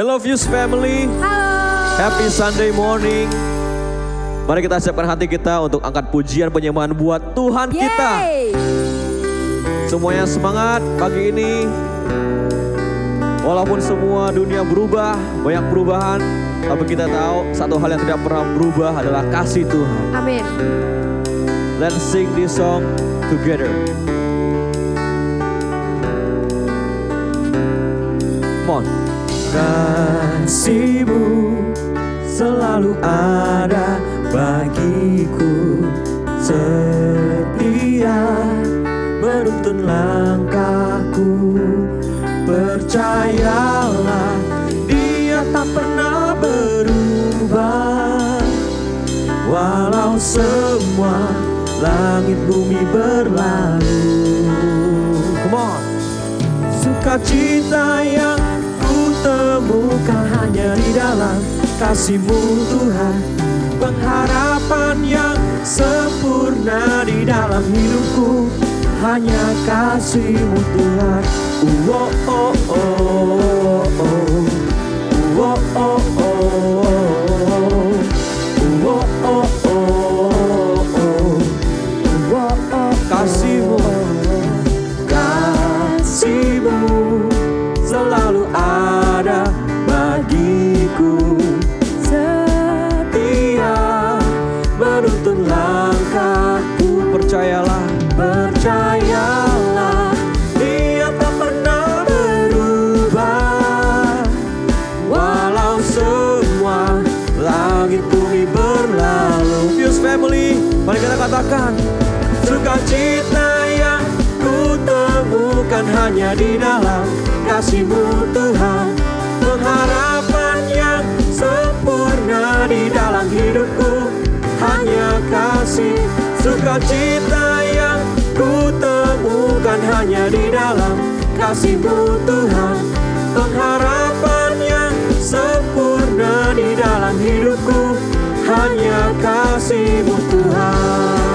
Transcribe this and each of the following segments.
Hello Fuse Family. Halo. Happy Sunday morning. Mari kita siapkan hati kita untuk angkat pujian penyembahan buat Tuhan kita. Semuanya semangat pagi ini. Walaupun semua dunia berubah, banyak perubahan, tapi kita tahu satu hal yang tidak pernah berubah adalah kasih Tuhan. Amin. Let's sing this song together. Come on. Kasih-Mu selalu ada bagiku, setia menuntun langkahku. Percayalah, Dia tak pernah berubah. Walau semua langit bumi berlalu. Come on. Sukacita yang ku temukan hanya di dalam kasih-Mu Tuhan. Pengharapan yang sempurna di dalam hidupku hanya kasih-Mu Tuhan. Oh oh oh oh oh. Oh oh oh oh. Oh oh oh oh. Oh oh. Kasih-Mu. Kasih-Mu selalu ada bagiku, setia menuntun langkahku. Percayalah, percayalah, Dia tak pernah berubah. Walau semua langit bumi berlalu. Fuse Family, mari kita katakan, Sukacita yang ku temukan hanya di dalam kasih-Mu Tuhan. Pengharapan yang sempurna di dalam hidupku hanya kasih. Sukacita yang ku temukan hanya di dalam kasih-Mu Tuhan. Pengharapan yang sempurna di dalam hidupku hanya kasih-Mu Tuhan.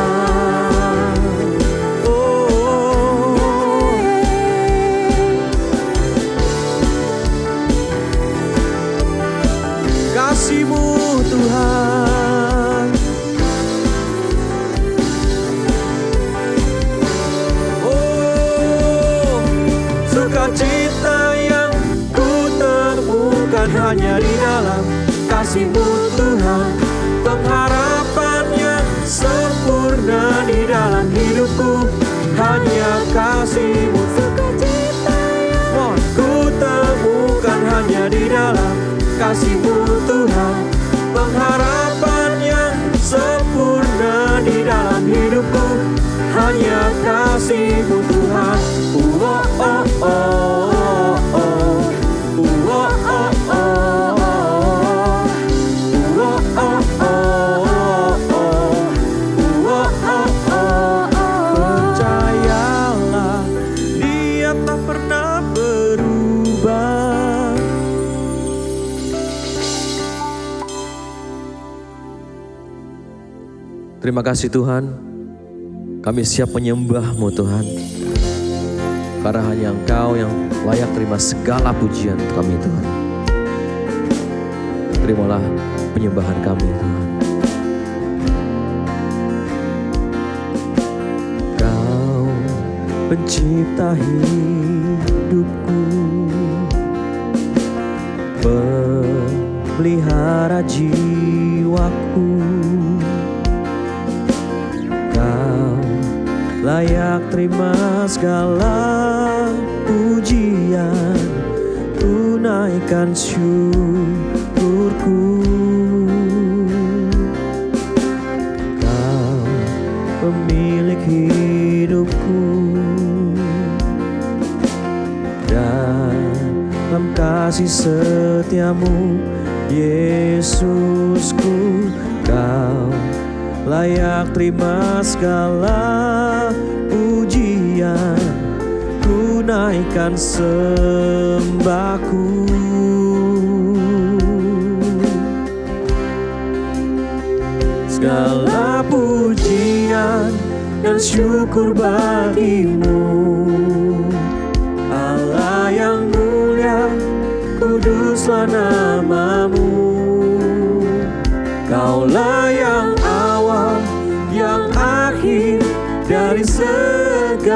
kasih-Mu Tuhan. Oh, sukacita yang ku temukan hanya di dalam kasih-Mu Tuhan. Pengharapan yang sempurna di dalam hidupku hanya kasih-Mu. Sukacita yang ku temukan hanya di dalam kasih-Mu Tuhan. Pengharapan yang sempurna di dalam hidupku hanya kasih-Mu Tuhan. Oh oh oh oh oh. Oh oh oh oh. Oh oh oh oh. Oh oh oh oh. Percayalah, Dia tak pernah berubah. Terima kasih Tuhan, kami siap menyembah-Mu Tuhan. Karena hanya Engkau yang layak terima segala pujian untuk kami Tuhan. Terimalah penyembahan kami Tuhan. Kau pencipta hidupku, pemelihara jiwaku. Kau layak terima segala pujian, tunaikan syukurku. Kau pemilik hidupku, dalam kasih setiamu Yesusku. Kau layak terima segala pujian, tunaikan sembahku. Segala pujian dan syukur bagimu, Allah yang mulia, kudus kuduslah namamu. Kaulah yang awal, yang akhir dari segalanya.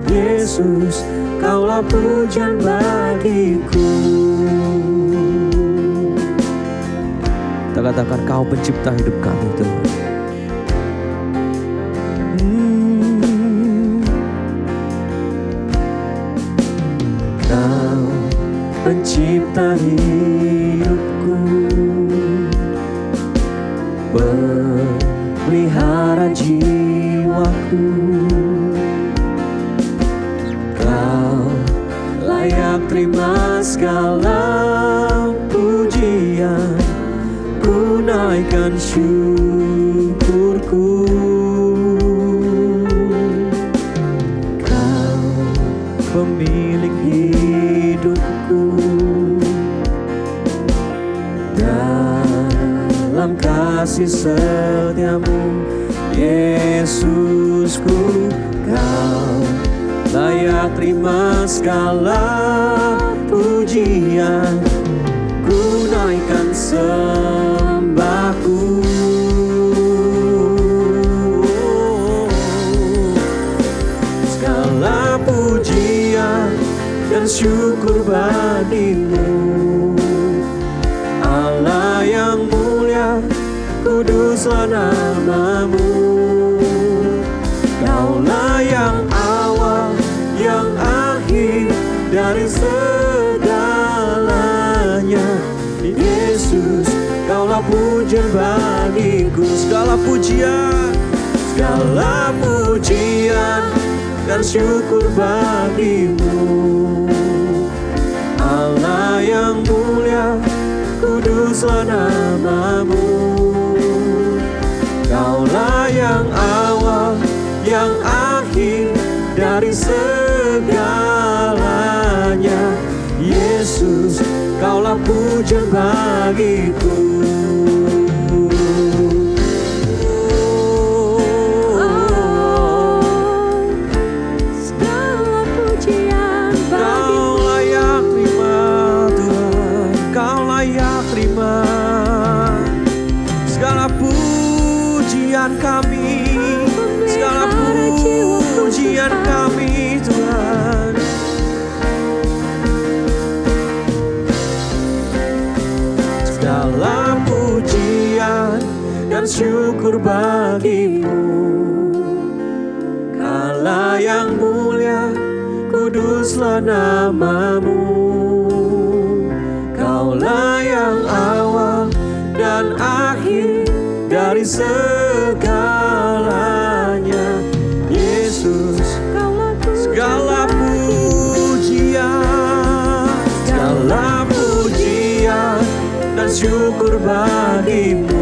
Yesus, kaulah pujian bagiku. Kita katakan Kau pencipta hidup kami Tuhan. Kau pencipta hidupku, pelihara jiwaku. Kau layak terima segala pujian, ku naikkan syukurku. Kau pemilik hidupku, dalam kasih setiamu Yesusku. Kau layak terima segala pujian, ku naikkan sembahku. Segala pujian dan syukur bagimu, Allah yang mulia, kuduslah namamu. Kaulah yang awal, yang akhir dari segalanya. Yesus, kaulah pujian bagiku. Segala pujian dan syukur bagimu, Allah yang mulia, kuduslah namamu. Kaulah yang awal, yang akhir dari segalanya. Yesus, kaulah pujian bagiku. Segala pujian Kau layak terima Tuhan, Kau layak terima segala pujian kami, segala pujian kami Tuhan. Segala pujian dan syukur bagimu, Allah yang mulia, kuduslah namamu. Kaulah yang awal dan akhir dari segalanya. Yesus, segala pujian dan syukur bagimu,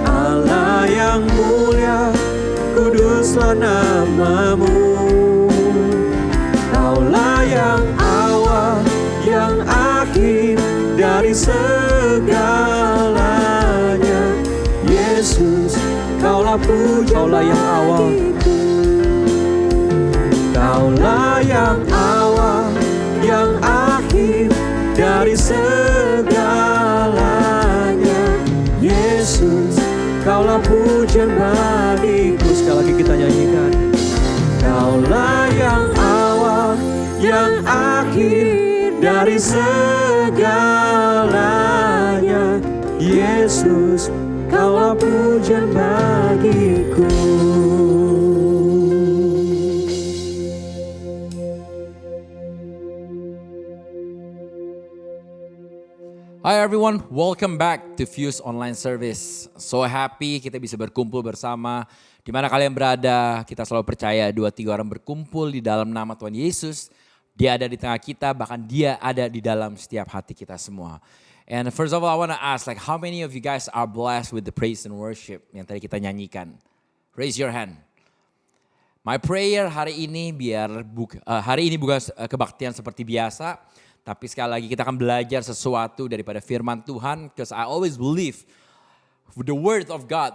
Allah yang mulia, kuduslah namamu. Kaulah yang awal, yang akhir dari segalanya. Yesus, kaulah pujian, kaulah yang awal, kaulah yang awal, yang akhir dari segalanya. Yesus, kaulah pujian bagiku. Sekali lagi kita nyanyikan. Kaulah yang awal, yang akhir dari segalanya. Yesus, kaulah pujian bagiku. Hi everyone, welcome back to Fuse Online Service. So happy kita bisa berkumpul bersama. Di mana kalian berada, kita selalu percaya 2-3 orang berkumpul di dalam nama Tuhan Yesus. Dia ada di tengah kita, bahkan dia ada di dalam setiap hati kita semua. And first of all, I want to ask, like, how many of you guys are blessed with the praise and worship yang tadi kita nyanyikan? Raise your hand. My prayer hari ini hari ini bukan kebaktian seperti biasa. Tapi sekali lagi kita akan belajar sesuatu daripada firman Tuhan. Because I always believe the word of God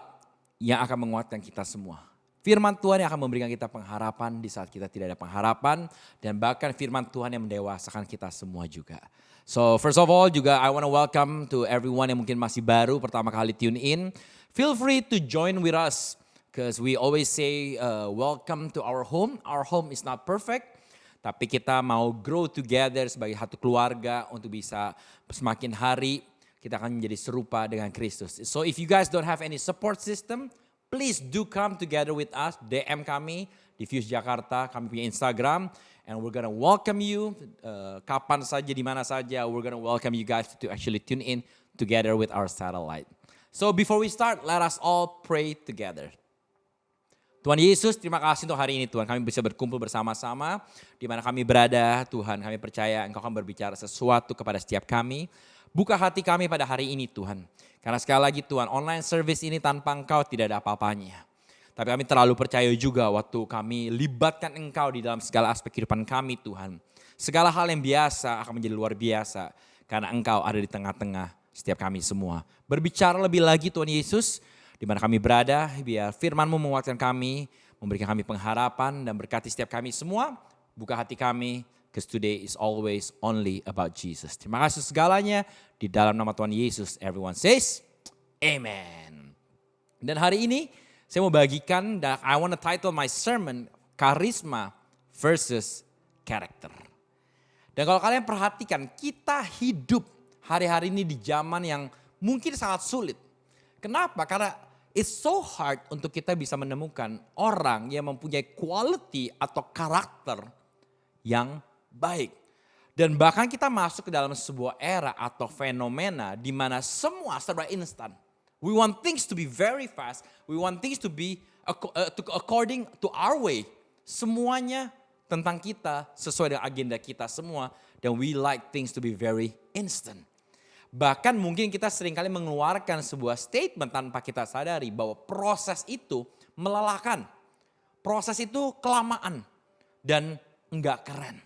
yang akan menguatkan kita semua. Firman Tuhan yang akan memberikan kita pengharapan di saat kita tidak ada pengharapan. Dan bahkan firman Tuhan yang mendewasakan kita semua juga. So first of all juga I want to welcome to everyone yang mungkin masih baru pertama kali tune in. Feel free to join with us. Because we always say welcome to our home. Our home is not perfect. Tapi kita mau grow together sebagai satu keluarga untuk bisa semakin hari kita akan menjadi serupa dengan Kristus. So if you guys don't have any support system, please do come together with us. DM kami di Fuse Jakarta, kami punya Instagram. And we're gonna welcome you kapan saja, di mana saja. We're gonna welcome you guys to actually tune in together with our satellite. So before we start, let us all pray together. Tuhan Yesus, terima kasih untuk hari ini Tuhan. Kami bisa berkumpul bersama-sama di mana kami berada. Tuhan, kami percaya Engkau akan berbicara sesuatu kepada setiap kami. Buka hati kami pada hari ini Tuhan. Karena sekali lagi Tuhan, online service ini tanpa Engkau tidak ada apa-apanya. Tapi kami terlalu percaya juga waktu kami libatkan Engkau di dalam segala aspek kehidupan kami Tuhan. Segala hal yang biasa akan menjadi luar biasa. Karena Engkau ada di tengah-tengah setiap kami semua. Berbicara lebih lagi Tuhan Yesus, di mana kami berada, biar firman-Mu menguatkan kami, memberikan kami pengharapan dan berkati setiap kami semua. Buka hati kami, because today is always only about Jesus. Terima kasih segalanya, di dalam nama Tuhan Yesus, everyone says, Amen. Dan hari ini, saya mau bagikan, dan I want to title my sermon, Karisma versus Character. Dan kalau kalian perhatikan, kita hidup hari-hari ini di zaman yang mungkin sangat sulit. Kenapa? Karena it's so hard untuk kita bisa menemukan orang yang mempunyai quality atau karakter yang baik. Dan bahkan kita masuk ke dalam sebuah era atau fenomena di mana semua serba instan. We want things to be very fast. We want things to be according to our way. Semuanya tentang kita sesuai dengan agenda kita semua. Dan we like things to be very instant. Bahkan mungkin kita seringkali mengeluarkan sebuah statement tanpa kita sadari bahwa proses itu melelahkan. Proses itu kelamaan dan enggak keren.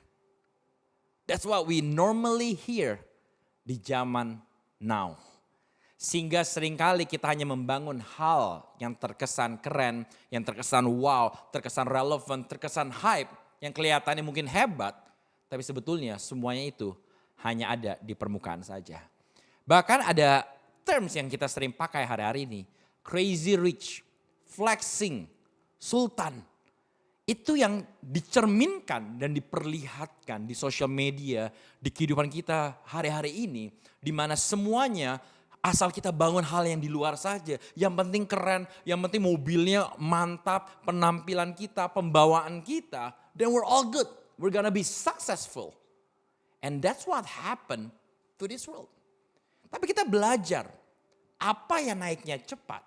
That's what we normally hear di zaman now. Sehingga seringkali kita hanya membangun hal yang terkesan keren, yang terkesan wow, terkesan relevan, terkesan hype, yang kelihatannya mungkin hebat. Tapi sebetulnya semuanya itu hanya ada di permukaan saja. Bahkan ada terms yang kita sering pakai hari-hari ini. Crazy rich, flexing, sultan. Itu yang dicerminkan dan diperlihatkan di sosial media, di kehidupan kita hari-hari ini. Di mana semuanya asal kita bangun hal yang di luar saja. Yang penting keren, yang penting mobilnya mantap, penampilan kita, pembawaan kita. Then we're all good, we're gonna be successful. And that's what happened to this world. Tapi kita belajar, apa yang naiknya cepat,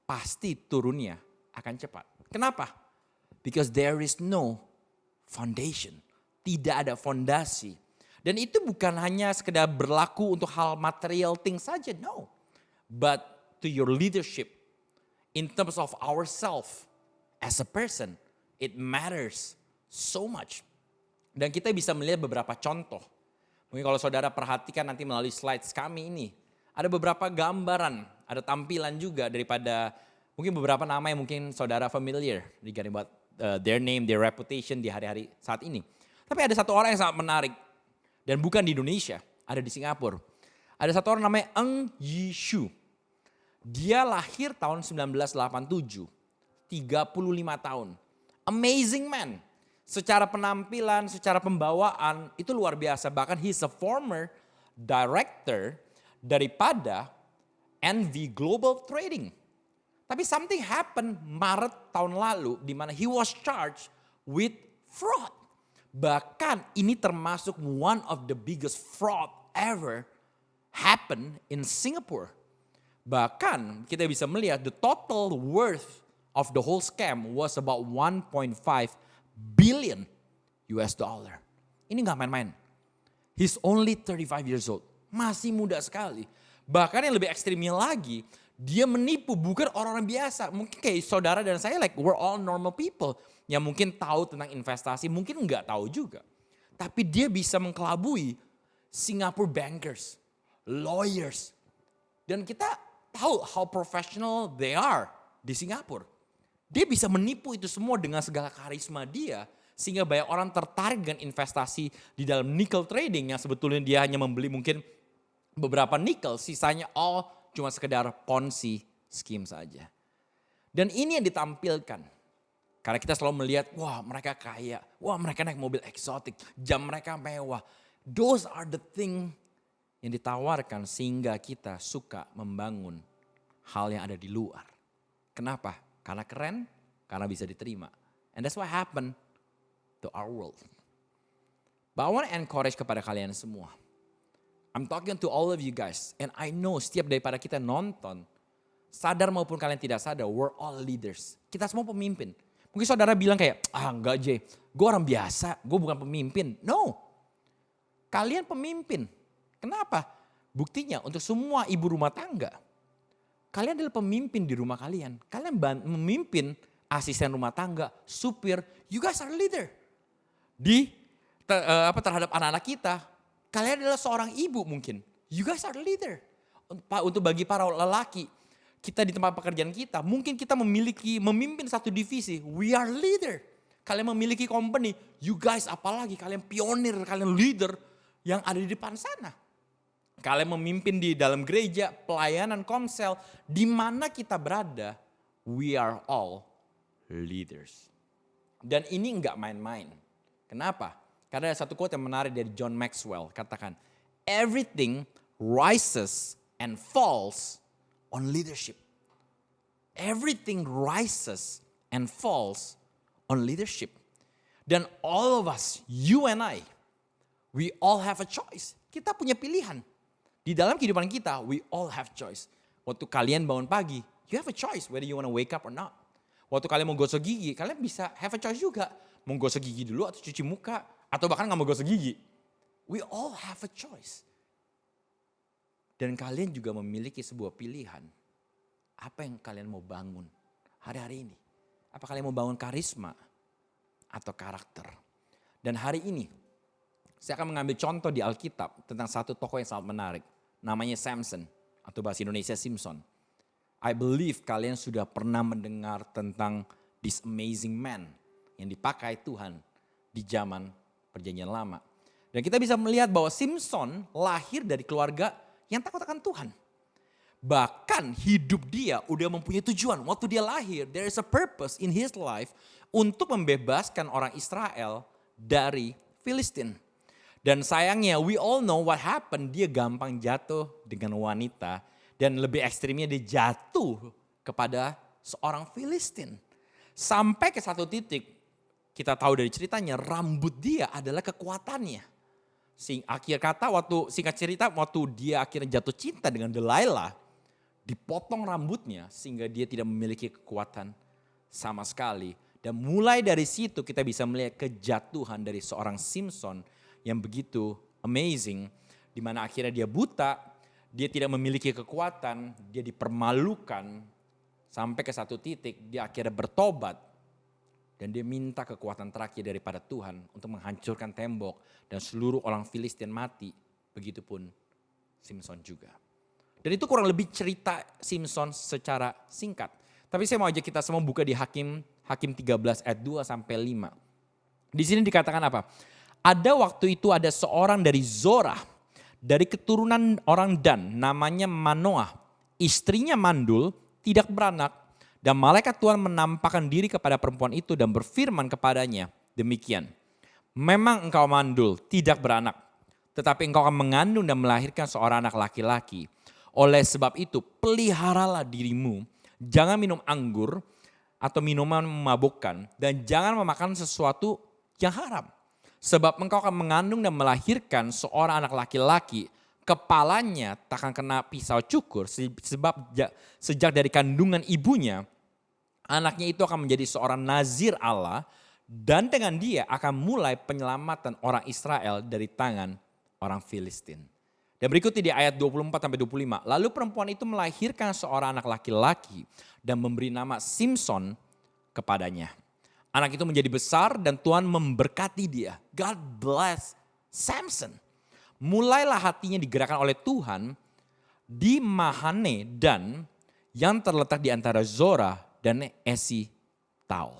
pasti turunnya akan cepat. Kenapa? Because there is no foundation. Tidak ada fondasi. Dan itu bukan hanya sekedar berlaku untuk hal material things saja, no. But to your leadership, in terms of ourselves as a person, it matters so much. Dan kita bisa melihat beberapa contoh. Mungkin kalau saudara perhatikan nanti melalui slides kami ini. Ada beberapa gambaran, ada tampilan juga daripada mungkin beberapa nama yang mungkin saudara familiar. Regarding about their name, their reputation di hari-hari saat ini. Tapi ada satu orang yang sangat menarik. Dan bukan di Indonesia, ada di Singapura. Ada satu orang namanya Eng Yi Shu. Dia lahir tahun 1987, 35 tahun. Amazing man. Secara penampilan, secara pembawaan itu luar biasa. Bahkan he's a former director daripada NV Global Trading. Tapi something happened Maret tahun lalu di mana he was charged with fraud. Bahkan ini termasuk one of the biggest fraud ever happen in Singapore. Bahkan kita bisa melihat the total worth of the whole scam was about 1.5 billion US dollar. Ini gak main-main. He's only 35 years old. Masih muda sekali. Bahkan yang lebih ekstrimnya lagi, dia menipu bukan orang-orang biasa. Mungkin kayak saudara dan saya like we're all normal people. Yang mungkin tahu tentang investasi, mungkin gak tahu juga. Tapi dia bisa mengkelabui Singapore bankers, lawyers. Dan kita tahu how professional they are di Singapura. Dia bisa menipu itu semua dengan segala karisma dia. Sehingga banyak orang tertarik dengan investasi di dalam nickel trading yang sebetulnya dia hanya membeli mungkin beberapa nickel. Sisanya all cuma sekedar ponzi scheme saja. Dan ini yang ditampilkan. Karena kita selalu melihat, wah mereka kaya, wah mereka naik mobil eksotik, jam mereka mewah. Those are the thing yang ditawarkan sehingga kita suka membangun hal yang ada di luar. Kenapa? Karena keren, karena bisa diterima. And that's what happened to our world. But I want to encourage kepada kalian semua. I'm talking to all of you guys. And I know setiap daripada kita nonton, sadar maupun kalian tidak sadar, we're all leaders. Kita semua pemimpin. Mungkin saudara bilang kayak, enggak Jay, gue orang biasa, gue bukan pemimpin. No, kalian pemimpin. Kenapa? Buktinya untuk semua ibu rumah tangga, kalian adalah pemimpin di rumah kalian. Kalian memimpin asisten rumah tangga, supir, you guys are leader. Terhadap anak-anak kita, kalian adalah seorang ibu mungkin. You guys are leader. Untuk bagi para lelaki, kita di tempat pekerjaan kita, mungkin kita memimpin satu divisi, we are leader. Kalian memiliki company, you guys apalagi kalian pionir, kalian leader yang ada di depan sana. Kalian memimpin di dalam gereja, pelayanan komsel, di mana kita berada, we are all leaders. Dan ini enggak main-main. Kenapa? Karena ada satu quote yang menarik dari John Maxwell, katakan, everything rises and falls on leadership. Everything rises and falls on leadership. Dan all of us, you and I, we all have a choice. Kita punya pilihan. Di dalam kehidupan kita, we all have choice. Waktu kalian bangun pagi, you have a choice whether you want to wake up or not. Waktu kalian mau gosok gigi, kalian bisa have a choice juga. Mau gosok gigi dulu atau cuci muka, atau bahkan gak mau gosok gigi. We all have a choice. Dan kalian juga memiliki sebuah pilihan. Apa yang kalian mau bangun hari-hari ini? Apa kalian mau bangun karisma atau karakter? Dan hari ini saya akan mengambil contoh di Alkitab tentang satu tokoh yang sangat menarik. Namanya Samson atau bahasa Indonesia Simpson. I believe kalian sudah pernah mendengar tentang this amazing man yang dipakai Tuhan di zaman Perjanjian Lama. Dan kita bisa melihat bahwa Simpson lahir dari keluarga yang takut akan Tuhan. Bahkan hidup dia udah mempunyai tujuan. Waktu dia lahir, there is a purpose in his life untuk membebaskan orang Israel dari Filistin. Dan sayangnya we all know what happened. Dia gampang jatuh dengan wanita. Dan lebih ekstrimnya dia jatuh kepada seorang Filistin. Sampai ke satu titik, kita tahu dari ceritanya, rambut dia adalah kekuatannya. Singkat cerita, waktu dia akhirnya jatuh cinta dengan Delilah, dipotong rambutnya sehingga dia tidak memiliki kekuatan sama sekali. Dan mulai dari situ kita bisa melihat kejatuhan dari seorang Simpson yang begitu amazing. Di mana akhirnya dia buta, dia tidak memiliki kekuatan, dia dipermalukan. Sampai ke satu titik dia akhirnya bertobat. Dan dia minta kekuatan terakhir daripada Tuhan untuk menghancurkan tembok dan seluruh orang Filistin mati. Begitupun Simpson juga. Dan itu kurang lebih cerita Simpson secara singkat. Tapi saya mau ajak kita semua buka di Hakim 13 ayat 2 sampai 5. Di sini dikatakan apa? Ada waktu itu ada seorang dari Zorah, dari keturunan orang Dan, namanya Manoah. Istrinya mandul, tidak beranak. Dan malaikat Tuhan menampakkan diri kepada perempuan itu dan berfirman kepadanya, demikian. Memang engkau mandul, tidak beranak. Tetapi engkau akan mengandung dan melahirkan seorang anak laki-laki. Oleh sebab itu, peliharalah dirimu. Jangan minum anggur atau minuman memabukkan. Dan jangan memakan sesuatu yang haram. Sebab engkau akan mengandung dan melahirkan seorang anak laki-laki. Kepalanya takkan kena pisau cukur. Sebab sejak dari kandungan ibunya, anaknya itu akan menjadi seorang nazir Allah. Dan dengan dia akan mulai penyelamatan orang Israel dari tangan orang Filistin. Dan berikutnya di ayat 24-25. Lalu perempuan itu melahirkan seorang anak laki-laki dan memberi nama Simpson kepadanya. Anak itu menjadi besar dan Tuhan memberkati dia. God bless Samson. Mulailah hatinya digerakkan oleh Tuhan di Mahane Dan yang terletak di antara Zorah dan tahu.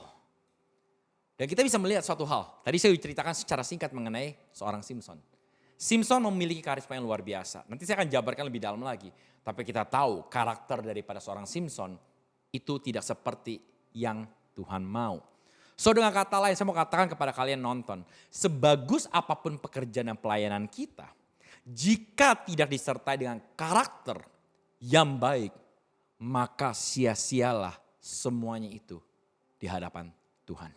Dan kita bisa melihat suatu hal. Tadi saya ceritakan secara singkat mengenai seorang Simpson. Simpson memiliki karisma yang luar biasa. Nanti saya akan jabarkan lebih dalam lagi. Tapi kita tahu karakter daripada seorang Simpson itu tidak seperti yang Tuhan mau. So dengan kata lain saya mau katakan kepada kalian nonton. Sebagus apapun pekerjaan dan pelayanan kita. Jika tidak disertai dengan karakter yang baik. Maka sia-sialah semuanya itu di hadapan Tuhan.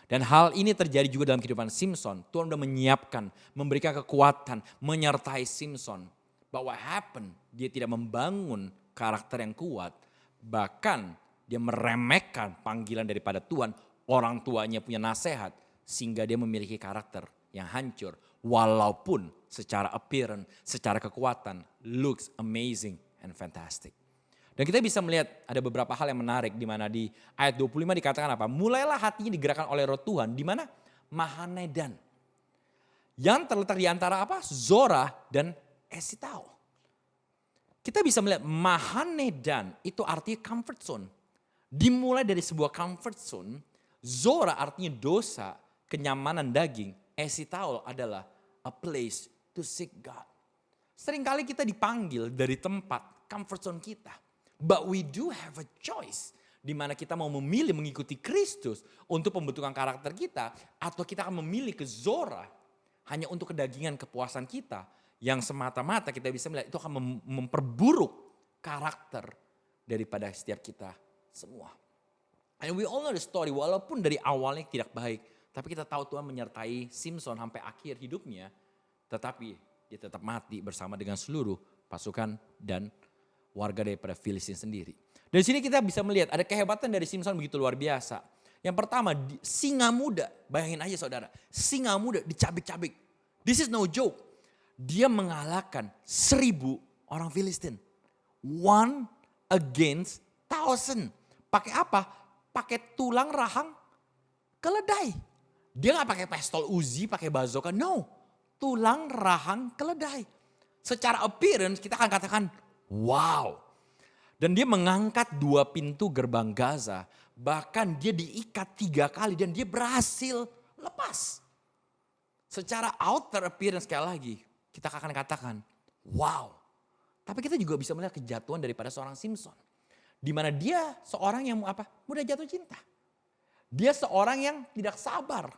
Dan hal ini terjadi juga dalam kehidupan Simpson. Tuhan sudah menyiapkan, memberikan kekuatan, menyertai Simpson. But what happened? Dia tidak membangun karakter yang kuat. Bahkan dia meremehkan panggilan daripada Tuhan. Orang tuanya punya nasihat. Sehingga dia memiliki karakter yang hancur. Walaupun secara appearance, secara kekuatan, looks amazing and fantastic. Dan kita bisa melihat ada beberapa hal yang menarik di mana di ayat 25 dikatakan apa? Mulailah hatinya digerakkan oleh roh Tuhan. Di mana? Mahanedan. Yang terletak di antara apa? Zora dan Esitaol. Kita bisa melihat Mahanedan itu artinya comfort zone. Dimulai dari sebuah comfort zone. Zora artinya dosa, kenyamanan daging. Esitaol adalah a place to seek God. Seringkali kita dipanggil dari tempat comfort zone kita. But we do have a choice. Di mana kita mau memilih mengikuti Kristus untuk pembentukan karakter kita. Atau kita akan memilih ke Zora hanya untuk kedagingan kepuasan kita. Yang semata-mata kita bisa melihat itu akan memperburuk karakter daripada setiap kita semua. And we all know the story walaupun dari awalnya tidak baik. Tapi kita tahu Tuhan menyertai Simpson sampai akhir hidupnya. Tetapi dia tetap mati bersama dengan seluruh pasukan dan warga daripada Filistin sendiri. Dari sini kita bisa melihat ada kehebatan dari Simpson begitu luar biasa. Yang pertama, singa muda. Bayangin aja saudara, singa muda dicabik-cabik. This is no joke. Dia mengalahkan 1,000 orang Filistin. 1 against 1,000. Pakai apa? Pakai tulang rahang keledai. Dia gak pakai pistol Uzi, pakai bazooka. No, tulang rahang keledai. Secara appearance kita akan katakan, wow. Dan dia mengangkat 2 pintu gerbang Gaza. Bahkan dia diikat 3 kali dan dia berhasil lepas. Secara outer appearance sekali lagi. Kita akan katakan, wow. Tapi kita juga bisa melihat kejatuhan daripada seorang Simpson. Di mana dia seorang yang mudah jatuh cinta. Dia seorang yang tidak sabar.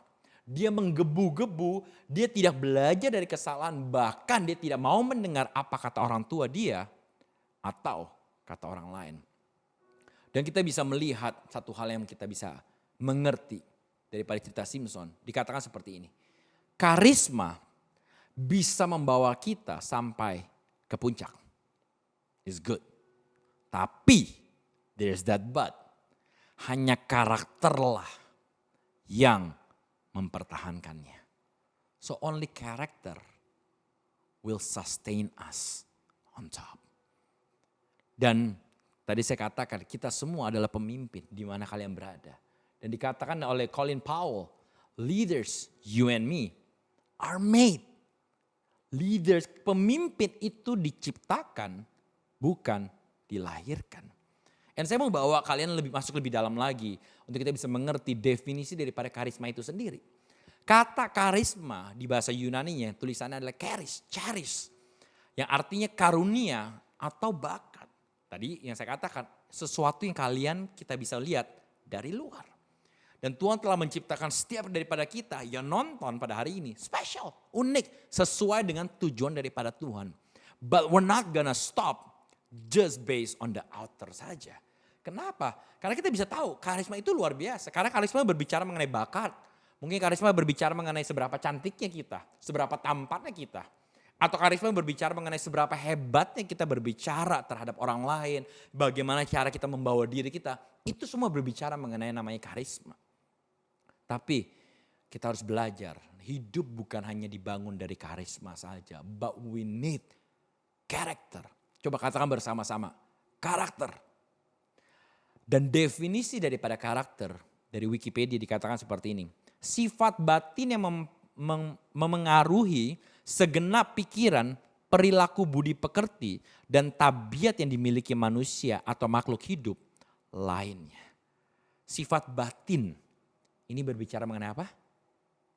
Dia menggebu-gebu, dia tidak belajar dari kesalahan. Bahkan dia tidak mau mendengar apa kata orang tua dia. Atau kata orang lain. Dan kita bisa melihat satu hal yang kita bisa mengerti daripada cerita Simpson. Dikatakan seperti ini. Karisma bisa membawa kita sampai ke puncak. It's good. Tapi, there's that but. Hanya karakterlah yang mempertahankannya. So only character will sustain us on top. Dan tadi saya katakan kita semua adalah pemimpin di mana kalian berada. Dan dikatakan oleh Colin Powell, leaders, you and me, are made. Leaders, pemimpin itu diciptakan, bukan dilahirkan. Dan saya mau bawa kalian masuk lebih dalam lagi untuk kita bisa mengerti definisi daripada karisma itu sendiri. Kata karisma di bahasa Yunaninya tulisannya adalah charis, yang artinya karunia atau bakat. Tadi yang saya katakan sesuatu yang kita bisa lihat dari luar. Dan Tuhan telah menciptakan setiap daripada kita yang nonton pada hari ini special, unik, sesuai dengan tujuan daripada Tuhan. But we're not gonna stop just based on the outer saja. Kenapa? Karena kita bisa tahu karisma itu luar biasa. Karena karisma berbicara mengenai bakat. Mungkin karisma berbicara mengenai seberapa cantiknya kita, seberapa tampannya kita. Atau karisma berbicara mengenai seberapa hebatnya kita berbicara terhadap orang lain. Bagaimana cara kita membawa diri kita. Itu semua berbicara mengenai namanya karisma. Tapi kita harus belajar. Hidup bukan hanya dibangun dari karisma saja. But we need character. Coba katakan bersama-sama. Karakter. Dan definisi daripada karakter dari Wikipedia dikatakan seperti ini. Sifat batin yang memengaruhi segenap pikiran, perilaku budi pekerti, dan tabiat yang dimiliki manusia atau makhluk hidup lainnya. sifat batin. Ini berbicara mengenai apa?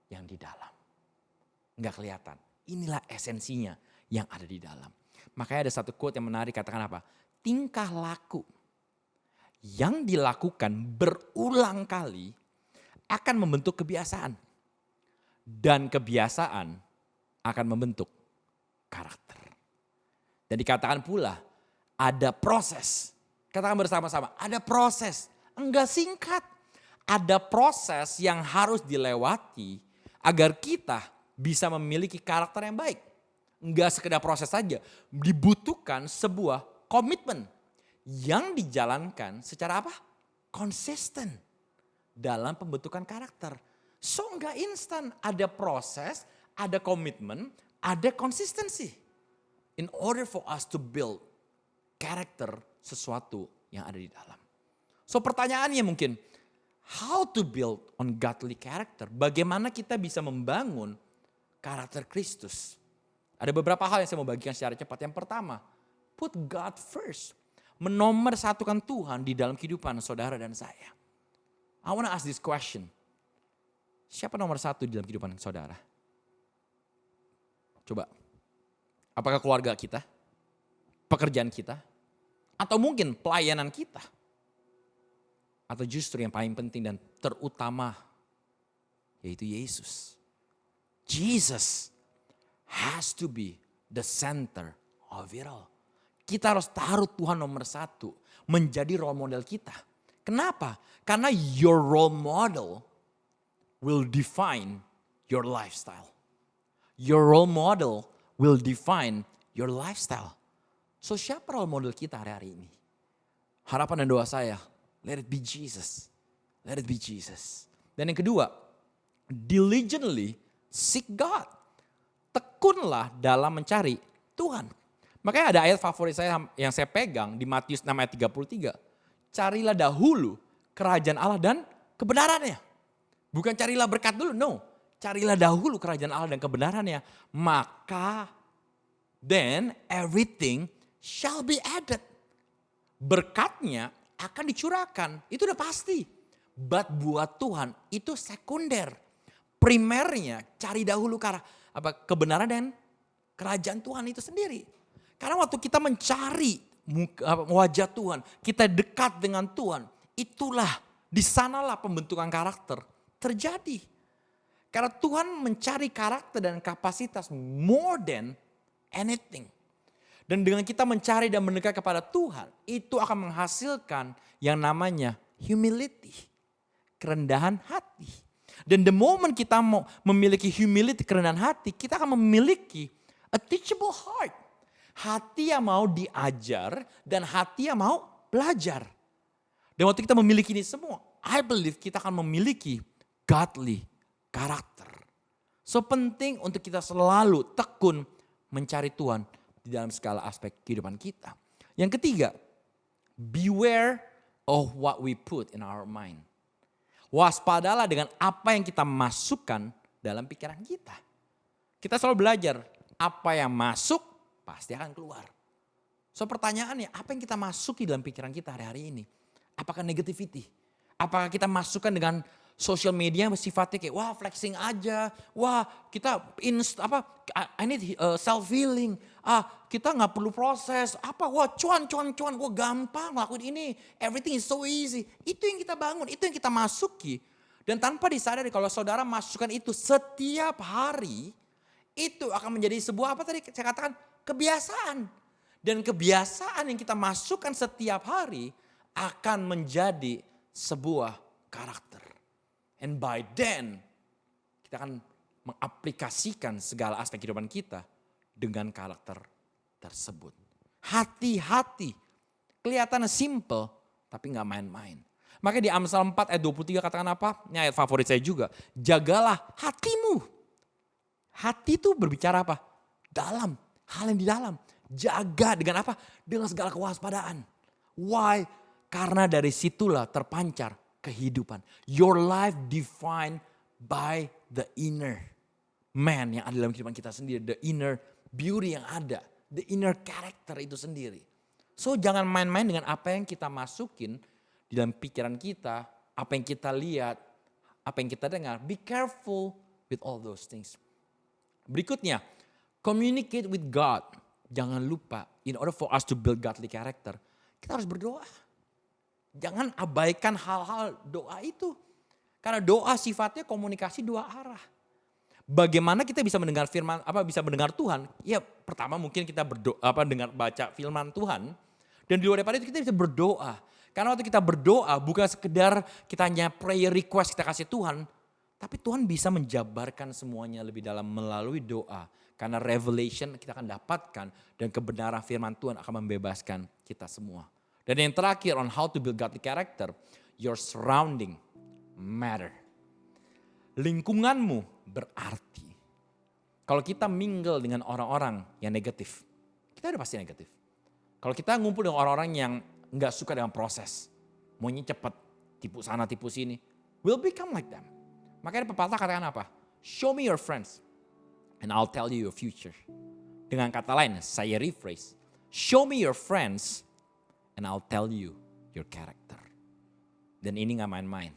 Yang di dalam. Enggak kelihatan. Inilah esensinya yang ada di dalam. Makanya ada satu quote yang menarik, katakan apa? Tingkah laku yang dilakukan berulang kali akan membentuk kebiasaan. Dan kebiasaan akan membentuk karakter. Dan dikatakan pula ada proses. Katakan bersama-sama, ada proses. Enggak singkat. Ada proses yang harus dilewati agar kita bisa memiliki karakter yang baik. Enggak sekedar proses saja. Dibutuhkan sebuah komitmen yang dijalankan secara apa? Konsisten dalam pembentukan karakter. So enggak instan, ada proses, ada komitmen, ada konsistensi. In order for us to build karakter sesuatu yang ada di dalam. So pertanyaannya mungkin, how to build on godly character? Bagaimana kita bisa membangun karakter Kristus? Ada beberapa hal yang saya mau bagikan secara cepat. Yang pertama, put God first. Menomorsatukan Tuhan di dalam kehidupan saudara dan saya. I want to ask this question. Siapa nomor satu di dalam kehidupan saudara? Coba. Apakah keluarga kita? Pekerjaan kita? Atau mungkin pelayanan kita? Atau justru yang paling penting dan terutama yaitu Yesus. Jesus has to be the center of it all. Kita harus taruh Tuhan nomor satu. Menjadi role model kita. Kenapa? Karena your role model will define your lifestyle. Your role model will define your lifestyle. So siapa role model kita hari-hari ini? Harapan dan doa saya, let it be Jesus. Let it be Jesus. Dan yang kedua, diligently seek God. Tekunlah dalam mencari Tuhan. Makanya ada ayat favorit saya yang saya pegang di Matius 6 ayat 33. Carilah dahulu kerajaan Allah dan kebenarannya. Bukan carilah berkat dulu, no. Carilah dahulu kerajaan Allah dan kebenarannya. Maka then everything shall be added. Berkatnya akan dicurahkan, itu udah pasti. But buat Tuhan itu sekunder. Primernya cari dahulu kebenaran dan kerajaan Tuhan itu sendiri. Karena waktu kita mencari wajah Tuhan, kita dekat dengan Tuhan, itulah di sanalah pembentukan karakter terjadi. Karena Tuhan mencari karakter dan kapasitas more than anything. Dan dengan kita mencari dan mendekat kepada Tuhan, itu akan menghasilkan yang namanya humility, kerendahan hati. Dan the moment kita mau memiliki humility, kerendahan hati, kita akan memiliki a teachable heart. Hati yang mau diajar dan hati yang mau belajar. Dan waktu kita memiliki ini semua, I believe kita akan memiliki godly karakter. So penting untuk kita selalu tekun mencari Tuhan di dalam segala aspek kehidupan kita. Yang ketiga, beware of what we put in our mind. Waspadalah dengan apa yang kita masukkan dalam pikiran kita. Kita selalu belajar, apa yang masuk pasti akan keluar. So pertanyaannya, apa yang kita masuki dalam pikiran kita hari-hari ini? Apakah negativity? Apakah kita masukkan dengan sosial media yang sifatnya kayak wah flexing aja, wah kita I need self healing, kita nggak perlu proses, wah cuan, gue gampang lakuin ini, everything is so easy. Itu yang kita bangun, itu yang kita masuki. Dan tanpa disadari kalau saudara masukkan itu setiap hari, itu akan menjadi sebuah apa tadi saya katakan kebiasaan. Dan kebiasaan yang kita masukkan setiap hari akan menjadi sebuah karakter. And by then, kita akan mengaplikasikan segala aspek kehidupan kita dengan karakter tersebut. Hati-hati, kelihatannya simple, tapi gak main-main. Makanya di Amsal 4 ayat 23 katakan apa? Ini ayat favorit saya juga. Jagalah hatimu. Hati itu berbicara apa? Dalam, hal yang di dalam. Jaga dengan apa? Dengan segala kewaspadaan. Why? Karena dari situlah terpancar kehidupan. Your life defined by the inner man yang ada dalam kehidupan kita sendiri. The inner beauty yang ada. The inner character itu sendiri. So jangan main-main dengan apa yang kita masukin di dalam pikiran kita apa yang kita lihat, apa yang kita dengar. Be careful with all those things. Berikutnya, communicate with God. Jangan lupa, in order for us to build godly character, kita harus berdoa. Jangan abaikan hal-hal doa itu. Karena doa sifatnya komunikasi dua arah. Bagaimana kita bisa mendengar firman, bisa mendengar Tuhan? Ya pertama mungkin kita baca firman Tuhan. Dan di luar daripada itu kita bisa berdoa. Karena waktu kita berdoa bukan sekedar kita hanya prayer request kita kasih Tuhan. Tapi Tuhan bisa menjabarkan semuanya lebih dalam melalui doa. Karena revelation kita akan dapatkan dan kebenaran firman Tuhan akan membebaskan kita semua. Dan yang terakhir on how to build godly character, your surrounding matter. Lingkunganmu berarti. Kalau kita mingle dengan orang-orang yang negatif, kita udah pasti negatif. Kalau kita ngumpul dengan orang-orang yang nggak suka dengan proses, maunya cepat, tipu sana tipu sini, we'll become like them. Makanya pepatah katakan apa? Show me your friends and I'll tell you your future. Dengan kata lain, saya rephrase. Show me your friends and I'll tell you your character. Dan ini gak main-main.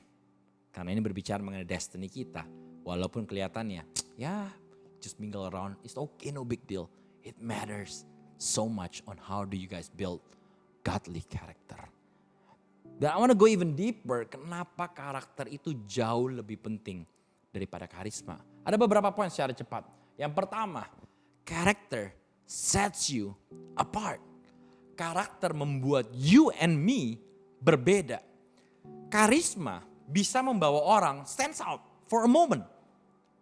Karena ini berbicara mengenai destiny kita. Walaupun kelihatannya, ya just mingle around, it's okay, no big deal. It matters so much on how do you guys build godly character. Dan I want to go even deeper, kenapa karakter itu jauh lebih penting daripada karisma. Ada beberapa poin secara cepat. Yang pertama, character sets you apart. Karakter membuat you and me berbeda. Karisma bisa membawa orang stands out for a moment.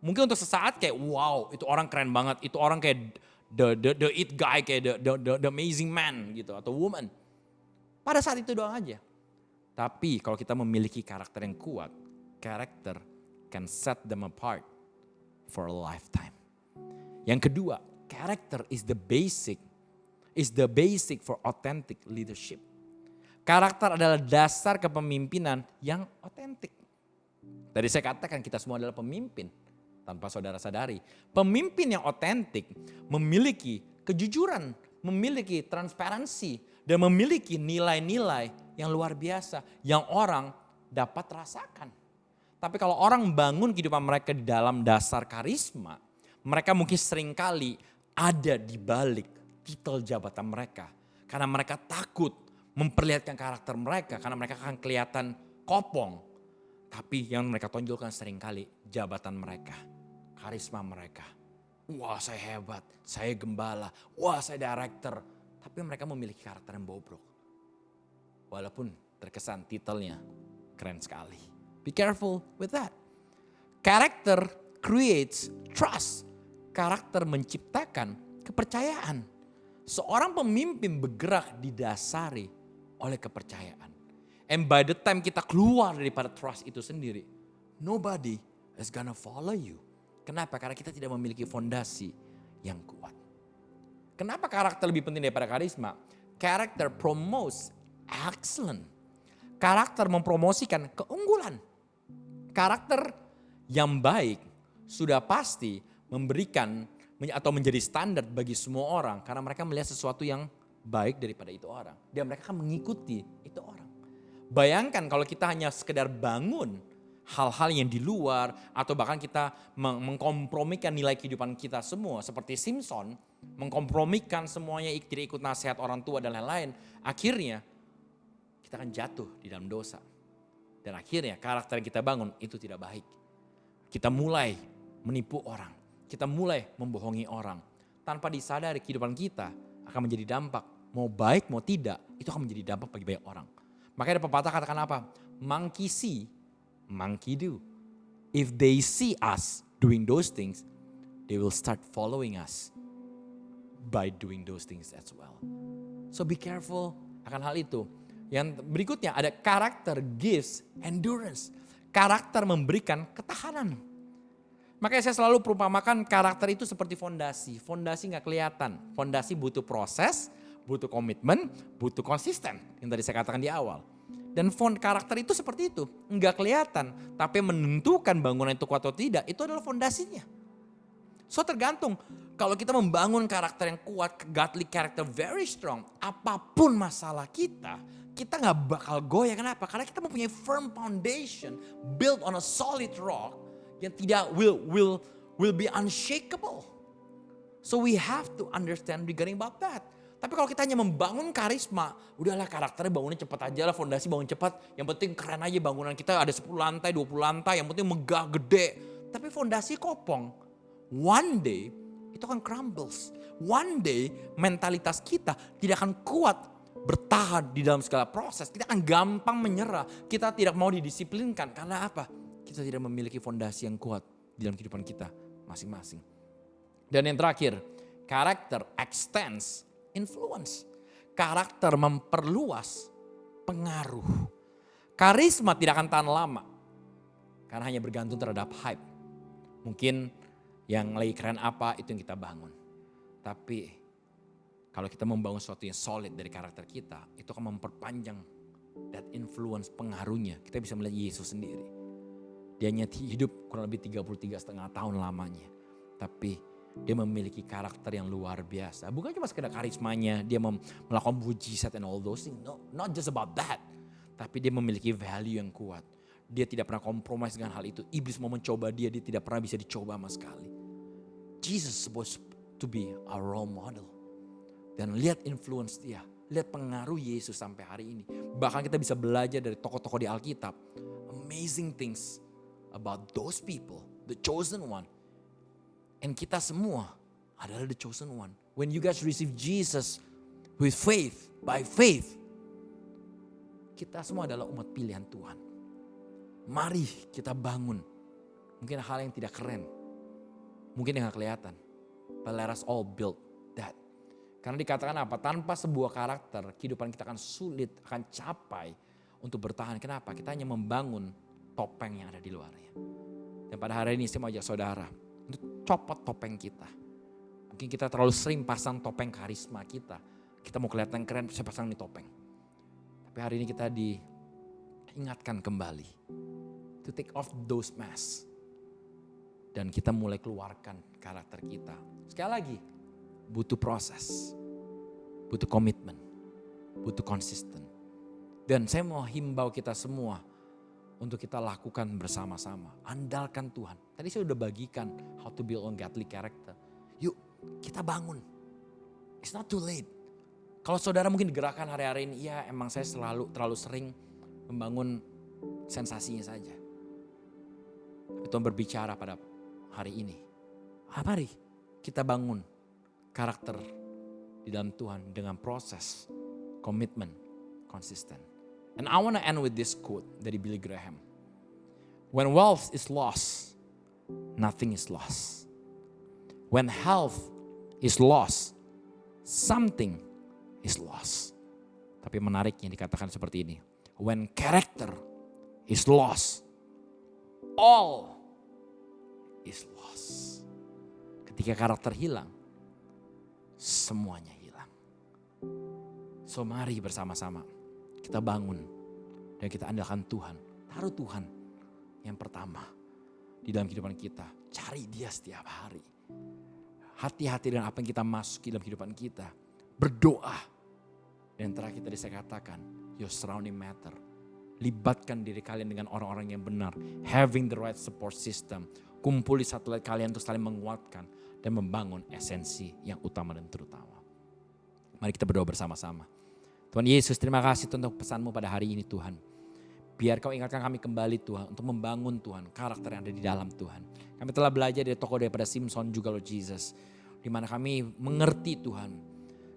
Mungkin untuk sesaat kayak wow, itu orang keren banget, itu orang kayak the it guy, kayak the amazing man gitu atau woman. Pada saat itu doang aja. Tapi kalau kita memiliki karakter yang kuat, karakter can set them apart for a lifetime. Yang kedua, character is the basic for authentic leadership. Karakter adalah dasar kepemimpinan yang otentik. Tadi saya katakan kita semua adalah pemimpin tanpa saudara sadari. Pemimpin yang otentik memiliki kejujuran, memiliki transparansi, dan memiliki nilai-nilai yang luar biasa yang orang dapat rasakan. Tapi kalau orang bangun kehidupan mereka di dalam dasar karisma, mereka mungkin seringkali ada di balik titel jabatan mereka. Karena mereka takut memperlihatkan karakter mereka, karena mereka akan kelihatan kopong. Tapi yang mereka tonjolkan seringkali jabatan mereka, karisma mereka. Wah saya hebat, saya gembala, wah saya director. Tapi mereka memiliki karakter yang bobrok. Walaupun terkesan titelnya keren sekali. Be careful with that. Character creates trust. Karakter menciptakan kepercayaan. Seorang pemimpin bergerak didasari oleh kepercayaan. And by the time kita keluar daripada trust itu sendiri, nobody is gonna follow you. Kenapa? Karena kita tidak memiliki fondasi yang kuat. Kenapa karakter lebih penting daripada karisma? Character promotes excellence. Karakter mempromosikan keunggulan. Karakter yang baik sudah pasti memberikan atau menjadi standar bagi semua orang. Karena mereka melihat sesuatu yang baik daripada itu orang. Dan mereka akan mengikuti itu orang. Bayangkan kalau kita hanya sekedar bangun hal-hal yang di luar. Atau bahkan kita mengkompromikan nilai kehidupan kita semua. Seperti Simpson mengkompromikan semuanya, tidak ikut nasihat orang tua dan lain-lain. Akhirnya kita akan jatuh di dalam dosa. Dan akhirnya karakter yang kita bangun itu tidak baik. Kita mulai menipu orang. Kita mulai membohongi orang. Tanpa disadari kehidupan kita akan menjadi dampak. Mau baik mau tidak, itu akan menjadi dampak bagi banyak orang. Makanya ada pepatah katakan apa? Monkey see, monkey do. If they see us doing those things, they will start following us by doing those things as well. So be careful akan hal itu. Yang berikutnya ada karakter gives endurance. Karakter memberikan ketahanan. Makanya saya selalu perumpamakan karakter itu seperti fondasi. Fondasi gak kelihatan. Fondasi butuh proses, butuh komitmen, butuh konsisten. Yang tadi saya katakan di awal. Dan karakter itu seperti itu. Enggak kelihatan. Tapi menentukan bangunan itu kuat atau tidak, itu adalah fondasinya. So tergantung, kalau kita membangun karakter yang kuat, godly character very strong, apapun masalah kita gak bakal goyah. Kenapa? Karena kita mempunyai firm foundation built on a solid rock yang tidak will be unshakable. So we have to understand regarding about that. Tapi kalau kita hanya membangun karisma, udahlah karakternya bangunnya cepat aja lah, fondasi bangun cepat. Yang penting keren aja bangunan kita ada 10 lantai, 20 lantai, yang penting megah, gede. Tapi fondasi kopong. One day itu akan crumbles. One day mentalitas kita tidak akan kuat bertahan di dalam segala proses. Kita akan gampang menyerah. Kita tidak mau didisiplinkan. Karena apa? Kita tidak memiliki fondasi yang kuat di dalam kehidupan kita masing-masing. Dan yang terakhir, karakter extends influence. Karakter memperluas pengaruh. Karisma tidak akan tahan lama. Karena hanya bergantung terhadap hype. Mungkin yang lagi keren apa itu yang kita bangun. Tapi kalau kita membangun sesuatu yang solid dari karakter kita, itu akan memperpanjang that influence, pengaruhnya. Kita bisa melihat Yesus sendiri. Dia hanya hidup kurang lebih 33,5 tahun lamanya. Tapi dia memiliki karakter yang luar biasa. Bukan cuma sekedar karismanya, dia melakukan mujizat and all those things. No, not just about that. Tapi dia memiliki value yang kuat. Dia tidak pernah compromise dengan hal itu. Iblis mau mencoba dia tidak pernah bisa dicoba sama sekali. Jesus supposed to be our role model. Dan lihat influence dia. Lihat pengaruh Yesus sampai hari ini. Bahkan kita bisa belajar dari tokoh-tokoh di Alkitab. Amazing things about those people. The chosen one. And kita semua adalah the chosen one. When you guys receive Jesus with faith, by faith. Kita semua adalah umat pilihan Tuhan. Mari kita bangun. Mungkin hal yang tidak keren. Mungkin yang gak kelihatan. But let us all build that. Karena dikatakan apa? Tanpa sebuah karakter, kehidupan kita akan sulit, akan capai untuk bertahan. Kenapa? Kita hanya membangun topeng yang ada di luarnya. Dan pada hari ini saya mau ajak saudara untuk copot topeng kita. Mungkin kita terlalu sering pasang topeng karisma kita. Kita mau kelihatan keren, saya pasang nih topeng. Tapi hari ini kita diingatkan kembali. To take off those masks. Dan kita mulai keluarkan karakter kita. Sekali lagi, butuh proses. Butuh komitmen. Butuh konsisten. Dan saya mau himbau kita semua untuk kita lakukan bersama-sama. Andalkan Tuhan. Tadi saya udah bagikan how to build on godly character. Yuk kita bangun. It's not too late. Kalau saudara mungkin digerakkan hari-hari ini, ya emang saya terlalu sering membangun sensasinya saja. Tapi Tuhan berbicara pada hari ini. Mari kita bangun karakter di dalam Tuhan dengan proses, komitmen, konsisten. And I want to end with this quote dari Billy Graham. When wealth is lost, nothing is lost. When health is lost, something is lost. Tapi menariknya dikatakan seperti ini. When character is lost, all is lost. Ketika karakter hilang, semuanya hilang. So mari bersama-sama kita bangun dan kita andalkan Tuhan. Taruh Tuhan yang pertama di dalam kehidupan kita. Cari dia setiap hari. Hati-hati dengan apa yang kita masuki dalam kehidupan kita. Berdoa. Dan terakhir tadi saya katakan, your surrounding matter. Libatkan diri kalian dengan orang-orang yang benar. Having the right support system. Kumpul di satu kalian untuk saling menguatkan dan membangun esensi yang utama dan terutama. Mari kita berdoa bersama-sama. Tuhan Yesus, terima kasih Tuhan untuk pesanmu pada hari ini Tuhan. Biar kau ingatkan kami kembali Tuhan untuk membangun Tuhan karakter yang ada di dalam Tuhan. Kami telah belajar dari tokoh daripada Simpson juga Lord Jesus. Di mana kami mengerti Tuhan.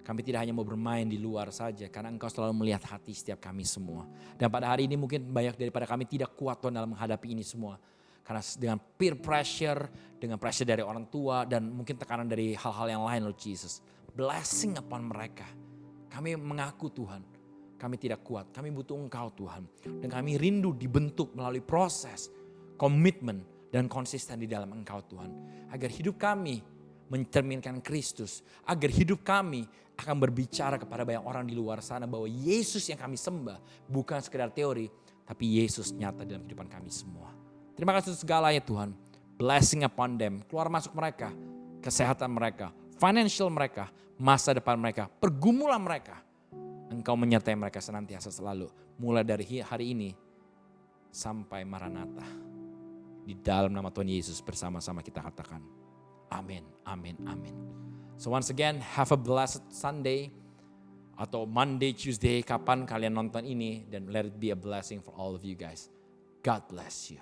Kami tidak hanya mau bermain di luar saja karena Engkau selalu melihat hati setiap kami semua. Dan pada hari ini mungkin banyak daripada kami tidak kuat Tuhan dalam menghadapi ini semua. Karena dengan peer pressure, dengan pressure dari orang tua dan mungkin tekanan dari hal-hal yang lain Lord Jesus. Blessing upon mereka. Kami mengaku Tuhan, kami tidak kuat, kami butuh Engkau Tuhan. Dan kami rindu dibentuk melalui proses, komitmen dan konsisten di dalam Engkau Tuhan. Agar hidup kami mencerminkan Kristus. Agar hidup kami akan berbicara kepada banyak orang di luar sana bahwa Yesus yang kami sembah bukan sekedar teori, tapi Yesus nyata dalam kehidupan kami semua. Terima kasih untuk segalanya Tuhan. Blessing upon them, keluar masuk mereka. kesehatan mereka, financial mereka, masa depan mereka, pergumulan mereka. Engkau menyertai mereka senantiasa selalu. Mulai dari hari ini sampai Maranatha. Di dalam nama Tuhan Yesus bersama-sama kita katakan. Amin, amin, amin. So once again, have a blessed Sunday. Atau Monday, Tuesday, kapan kalian nonton ini. Dan let it be a blessing for all of you guys. God bless you.